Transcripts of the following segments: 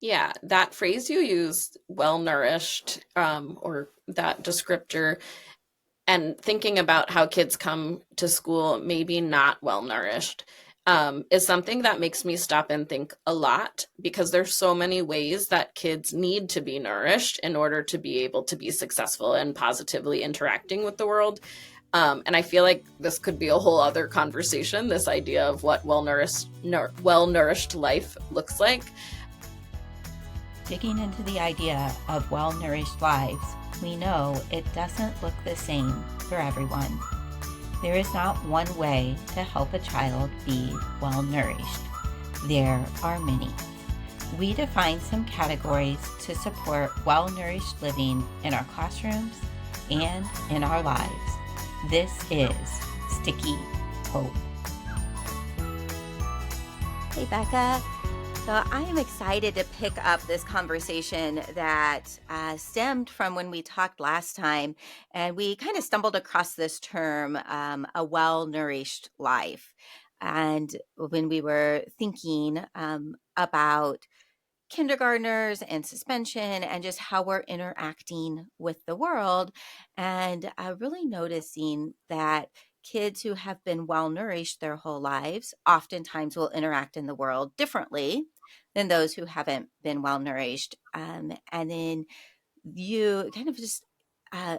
Yeah, that phrase you used, well nourished, or that descriptor, and thinking about how kids come to school maybe not well nourished, is something that makes me stop and think a lot because there's so many ways that kids need to be nourished in order to be able to be successful and positively interacting with the world. And I feel like this could be a whole other conversation, this idea of what well nourished life looks like. Digging into the idea of well nourished lives, we know it doesn't look the same for everyone. There is not one way to help a child be well nourished. There are many. We define some categories to support well nourished living in our classrooms and in our lives. This is Sticky Hope. Hey, Becca. So I am excited to pick up this conversation that stemmed from when we talked last time, and we kind of stumbled across this term, a well-nourished life. And when we were thinking about kindergartners and suspension and just how we're interacting with the world, and really noticing that kids who have been well nourished their whole lives oftentimes will interact in the world differently than those who haven't been well nourished. And then you kind of just uh,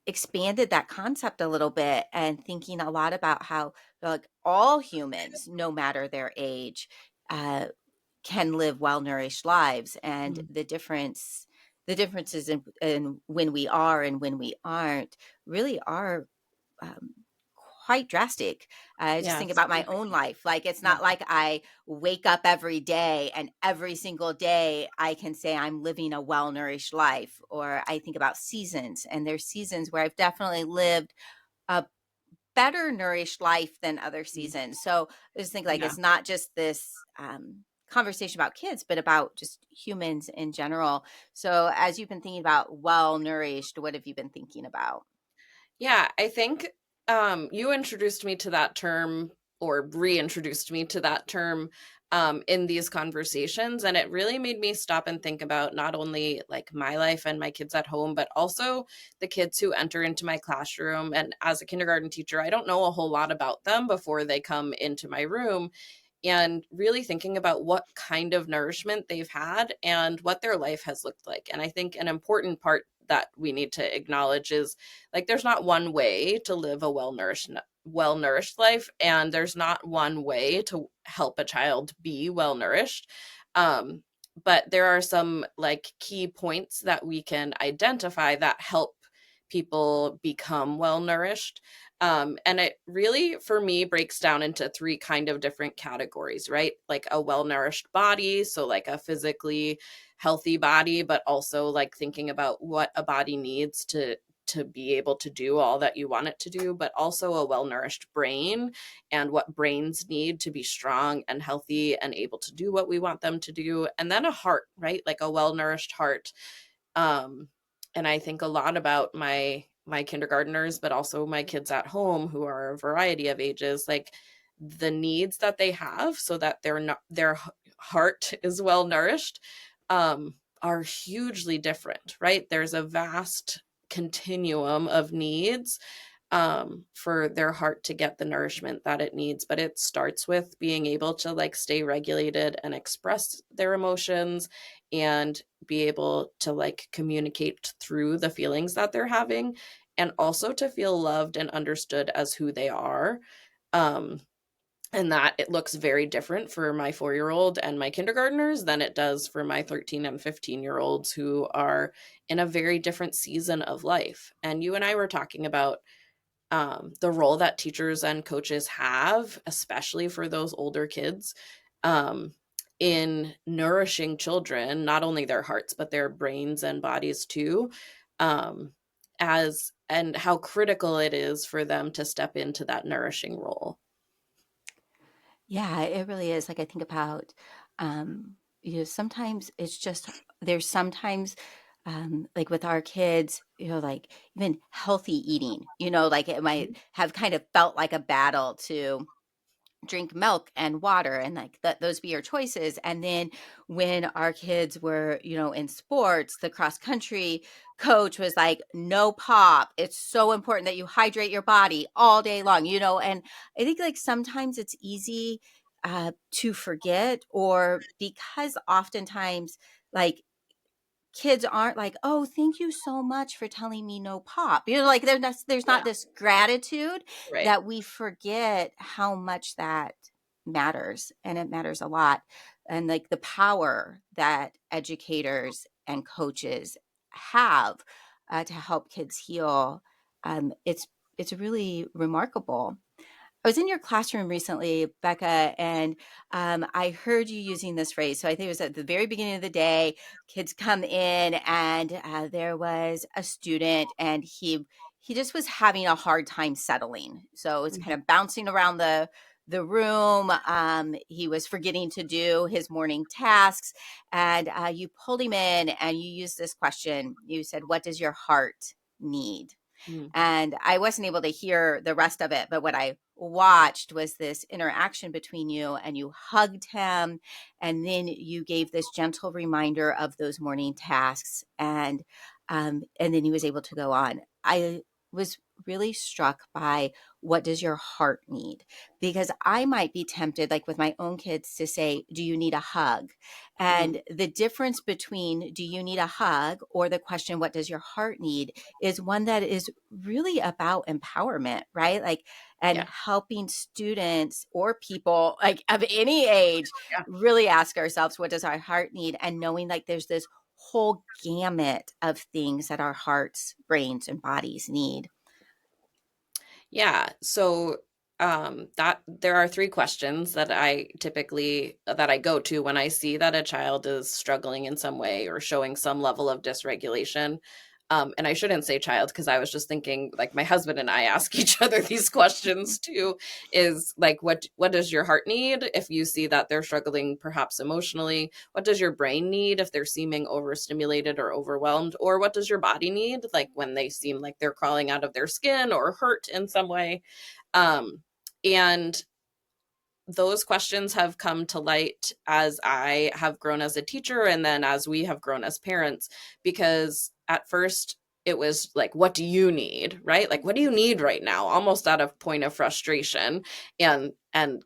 expanded that concept a little bit and thinking a lot about how, like, all humans, no matter their age, uh, can live well nourished lives, and the differences in when we are and when we aren't really are um, quite drastic. I just think Yes. about my own life. Like, it's Yeah. not like I wake up every day and every single day I can say I'm living a well nourished life. Or I think about seasons, and there's seasons where I've definitely lived a better nourished life than other seasons. So I just think, like, Yeah. it's not just this conversation about kids, but about just humans in general. So as you've been thinking about well nourished, what have you been thinking about? Yeah, I think you introduced me to that term or reintroduced me to that term in these conversations. And it really made me stop and think about not only like my life and my kids at home, but also the kids who enter into my classroom. And as a kindergarten teacher, I don't know a whole lot about them before they come into my room, and really thinking about what kind of nourishment they've had and what their life has looked like. And I think an important part that we need to acknowledge is like there's not one way to live a well nourished life, and there's not one way to help a child be well nourished. um but there are some like key points that we can identify that help people become well nourished. And it really, for me, breaks down into three kind of different categories, right? Like a well nourished body. So, like a physically healthy body, but also like thinking about what a body needs to be able to do all that you want it to do, but also a well nourished brain and what brains need to be strong and healthy and able to do what we want them to do. And then a heart, right? Like a well nourished heart. um and I think a lot about my kindergartners, but also my kids at home who are a variety of ages, like the needs that they have so that their heart is well nourished, are hugely different, right? There's a vast continuum of needs for their heart to get the nourishment that it needs. But it starts with being able to like stay regulated and express their emotions and be able to like communicate through the feelings that they're having, and also to feel loved and understood as who they are. Um, and that it looks very different for my 4-year old and my kindergartners than it does for my 13 and 15-year olds who are in a very different season of life. And you and I were talking about the role that teachers and coaches have, especially for those older kids, um, in nourishing children, not only their hearts, but their brains and bodies too, um, as and how critical it is for them to step into that nourishing role. Yeah, it really is. Like, I think about, sometimes it's just, there's sometimes, like with our kids, like even healthy eating, like it might have kind of felt like a battle drink milk and water, and like those be your choices. And then when our kids were, in sports, the cross country coach was like, no pop. It's so important that you hydrate your body all day long, and I think like sometimes it's easy to forget, or because oftentimes like kids aren't like, oh, thank you so much for telling me no pop. Like there's Yeah, not this gratitude, right. that we forget how much that matters. And it matters a lot. And like the power that educators and coaches have to help kids heal. It's really remarkable. I was in your classroom recently, Becca, and I heard you using this phrase. So I think it was at the very beginning of the day. Kids come in, and there was a student, and he just was having a hard time settling. So it's kind Mhm. of bouncing around the room. He was forgetting to do his morning tasks, and you pulled him in, and you used this question. You said, "What does your heart need?" Mm, And I wasn't able to hear the rest of it, but what I watched was this interaction between you, and you hugged him, and then you gave this gentle reminder of those morning tasks, and then he was able to go on. I was really struck by, what does your heart need? Because I might be tempted, like with my own kids, to say, do you need a hug? mm, And the difference between do you need a hug or the question, what does your heart need, is one that is really about empowerment, right? Like, and yeah, helping students or people like of any age yeah. really ask ourselves, what does our heart need? And knowing like there's this whole gamut of things that our hearts, brains, and bodies need. Yeah. So that there are three questions that I go to when I see that a child is struggling in some way or showing some level of dysregulation. And I shouldn't say child, because I was just thinking like my husband and I ask each other these questions too, is like what does your heart need if you see that they're struggling perhaps emotionally? What does your brain need if they're seeming overstimulated or overwhelmed? Or what does your body need like when they seem like they're crawling out of their skin or hurt in some way? And those questions have come to light as I have grown as a teacher and then as we have grown as parents, because at first it was like, what do you need? Right? Like, what do you need right now? Almost out of point of frustration. And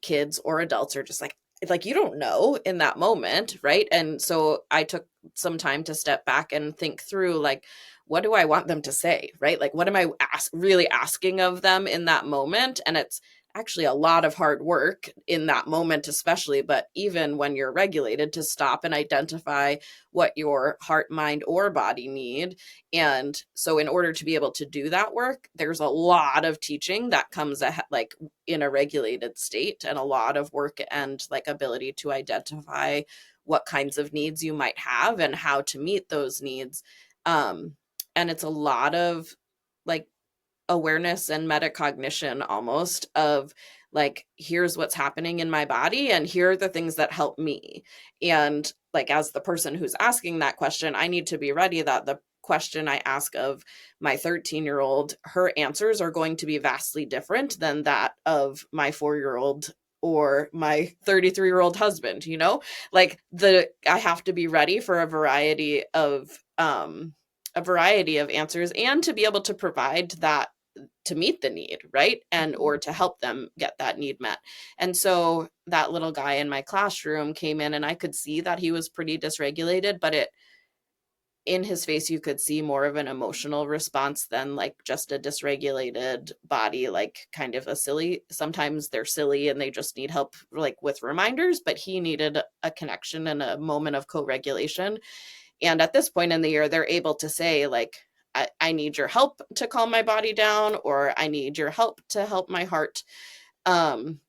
kids or adults are just like you don't know in that moment, right? And so I took some time to step back and think through like, what do I want them to say? Right? Like, what am I really asking of them in that moment? And it's actually a lot of hard work in that moment, especially, but even when you're regulated, to stop and identify what your heart, mind, or body need. And so in order to be able to do that work, there's a lot of teaching that comes ahead, like in a regulated state, and a lot of work and like ability to identify what kinds of needs you might have and how to meet those needs. um and it's a lot of like awareness and metacognition, almost, of like, here's what's happening in my body and here are the things that help me. And like, as the person who's asking that question, I need to be ready that the question I ask of my 13-year-old, her answers are going to be vastly different than that of my 4-year-old or my 33-year-old husband, like I have to be ready for a variety of answers, and to be able to provide that to meet the need, right? And Mhm. or to help them get that need met. And so that little guy in my classroom came in and I could see that he was pretty dysregulated, but it in his face you could see more of an emotional response than like just a dysregulated body, like kind of a silly, sometimes they're silly and they just need help like with reminders, but he needed a connection and a moment of co-regulation. And at this point in the year, they're able to say, like, I need your help to calm my body down, or I need your help to help my heart. Um,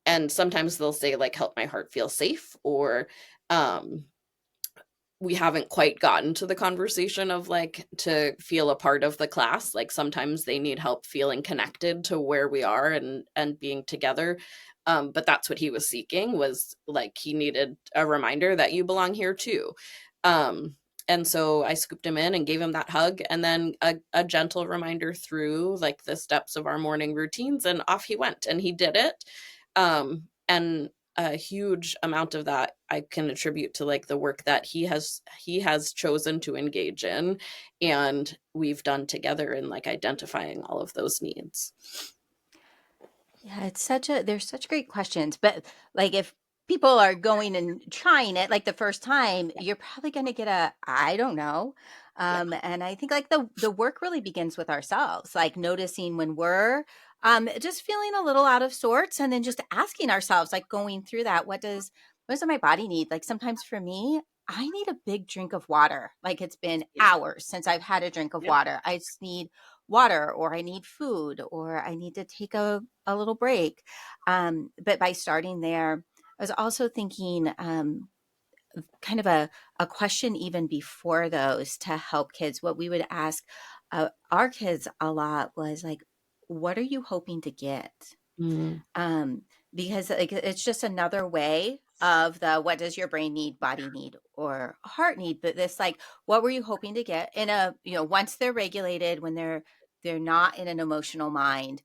and sometimes they'll say, like, help my heart feel safe, or um, we haven't quite gotten to the conversation of like to feel a part of the class. Like sometimes they need help feeling connected to where we are and being together. But that's what he was seeking, was like he needed a reminder that you belong here too. um and so I scooped him in and gave him that hug, and then a gentle reminder through like the steps of our morning routines, and off he went and he did it. And a huge amount of that I can attribute to like the work that he has chosen to engage in and we've done together in like identifying all of those needs. Yeah, there's such great questions, but like if people are going and trying it like the first time, you're probably going to get a I don't know. Yeah. And I think like the work really begins with ourselves, like noticing when we're just feeling a little out of sorts and then just asking ourselves like going through that what does my body need? Like sometimes for me, I need a big drink of water. Like it's been Yeah. hours since I've had a drink of Yeah. water. I just need water or I need food or I need to take a little break. But by starting there, I was also thinking kind of a question even before those to help kids. What we would ask our kids a lot was like, what are you hoping to get? Mm. um, because like it's just another way of the what does your brain need, body need, or heart need. But this like, what were you hoping to get in a once they're regulated, when they're not in an emotional mind,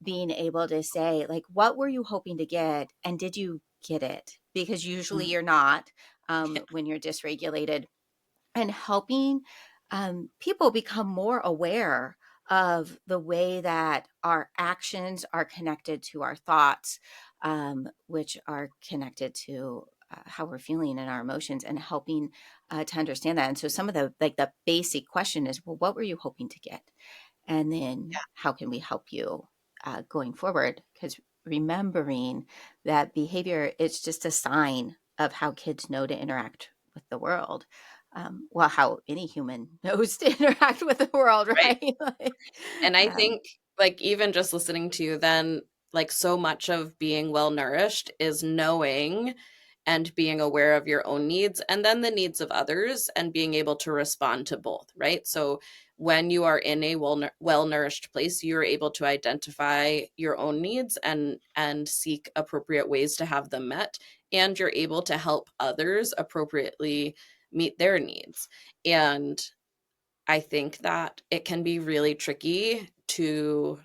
being able to say like, what were you hoping to get, and did you get it? Because usually Mm. you're not Yeah. when you're dysregulated, and helping people become more aware of the way that our actions are connected to our thoughts, which are connected to how we're feeling and our emotions, and helping to understand that. And so some of the basic question is, well, what were you hoping to get? And then how can we help you going forward? Because remembering that behavior, it's just a sign of how kids know to interact with the world. Well, how any human knows to interact with the world, Right. right? Like, And I um, think, like, even just listening to you, then, like, so much of being well nourished is knowing and being aware of your own needs and then the needs of others and being able to respond to both, right? So, when you are in a well nourished place, you're able to identify your own needs and seek appropriate ways to have them met, and you're able to help others appropriately meet their needs. And I think that it can be really tricky to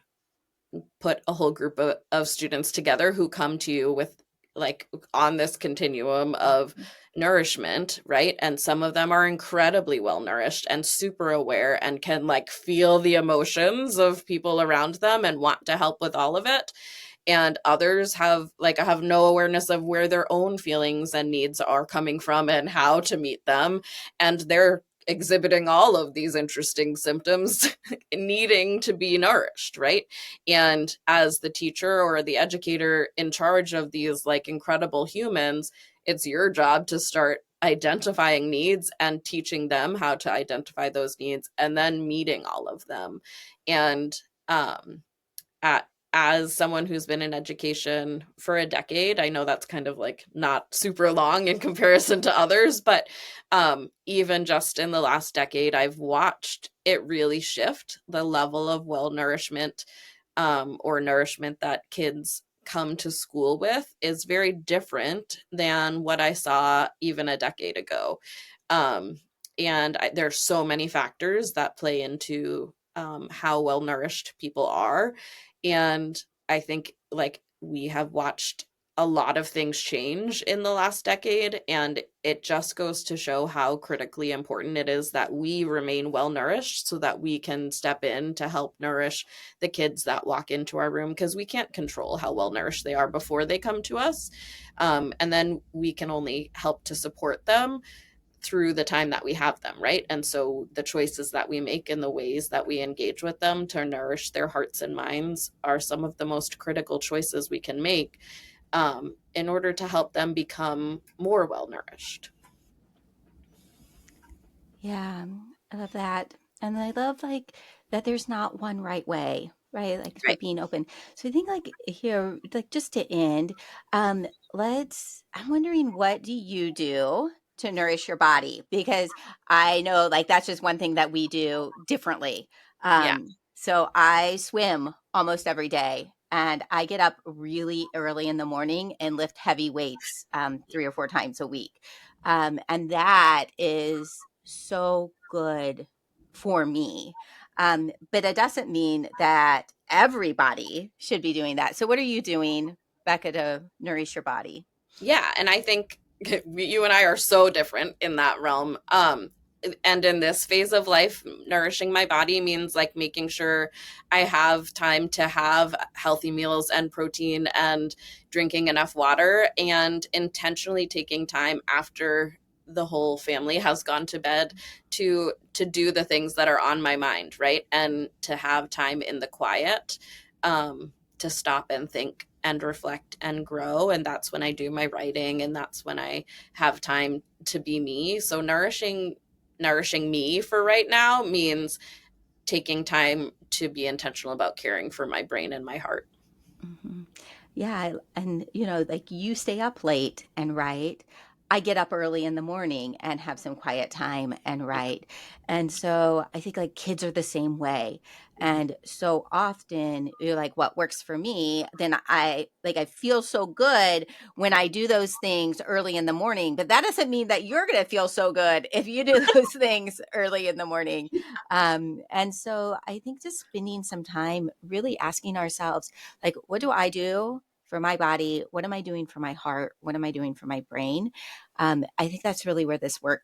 put a whole group of students together who come to you with like on this continuum of nourishment, right? And some of them are incredibly well nourished and super aware and can like feel the emotions of people around them and want to help with all of it. And others have no awareness of where their own feelings and needs are coming from and how to meet them, and they're exhibiting all of these interesting symptoms needing to be nourished, right? And as the teacher or the educator in charge of these like incredible humans, it's your job to start identifying needs and teaching them how to identify those needs and then meeting all of them. And um at as someone who's been in education for a decade, I know that's kind of like not super long in comparison to others, but even just in the last decade, I've watched it really shift the level of well nourishment or nourishment that kids come to school with is very different than what I saw even a decade ago. Um, and there's so many factors that play into how well nourished people are. And I think like we have watched a lot of things change in the last decade, and it just goes to show how critically important it is that we remain well nourished so that we can step in to help nourish the kids that walk into our room, because we can't control how well nourished they are before they come to us. And then we can only help to support them through the time that we have them, right? And so the choices that we make and the ways that we engage with them to nourish their hearts and minds are some of the most critical choices we can make in order to help them become more well nourished. Yeah, I love that. And I love like that there's not one right way, right? Like so Right. being open. So I think like here, like just to end, I'm wondering, what do you do to nourish your body? Because I know like that's just one thing that we do differently. Yeah. So I swim almost every day, and I get up really early in the morning and lift heavy weights 3 or 4 times a week. And that is so good for me. But it doesn't mean that everybody should be doing that. So, what are you doing Becca, to nourish your body. Yeah, and I think you and I are so different in that realm. And in this phase of life, nourishing my body means like making sure I have time to have healthy meals and protein and drinking enough water, and intentionally taking time after the whole family has gone to bed to do the things that are on my mind, right? And to have time in the quiet, to stop and think and reflect and grow. And that's when I do my writing, and that's when I have time to be me. So nourishing me for right now means taking time to be intentional about caring for my brain and my heart. Mm-hmm. Yeah, and like you stay up late and write. I get up early in the morning and have some quiet time and write. And so I think like kids are the same way. And so often you're like, what works for me? Then I feel so good when I do those things early in the morning, but that doesn't mean that you're going to feel so good if you do those things early in the morning. And so I think just spending some time really asking ourselves, like, what do I do for my body? What am I doing for my heart? What am I doing for my brain? I think that's really where this work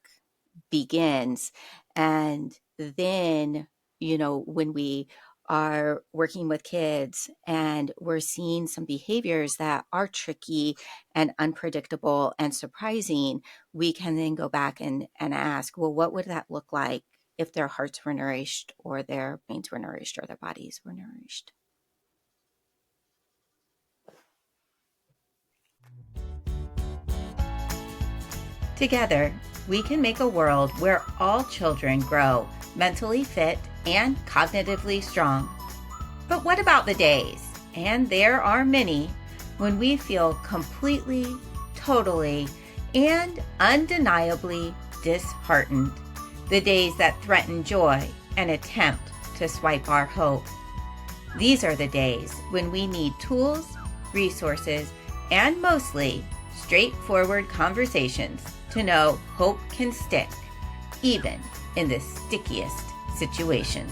begins. And then, when we are working with kids and we're seeing some behaviors that are tricky and unpredictable and surprising, we can then go back and ask, well, what would that look like if their hearts were nourished, or their brains were nourished, or their bodies were nourished? Together, we can make a world where all children grow mentally fit and cognitively strong. But what about the days, and there are many, when we feel completely, totally, and undeniably disheartened? The days that threaten joy and attempt to swipe our hope. These are the days when we need tools, resources, and mostly straightforward conversations to know hope can stick, even in the stickiest situations.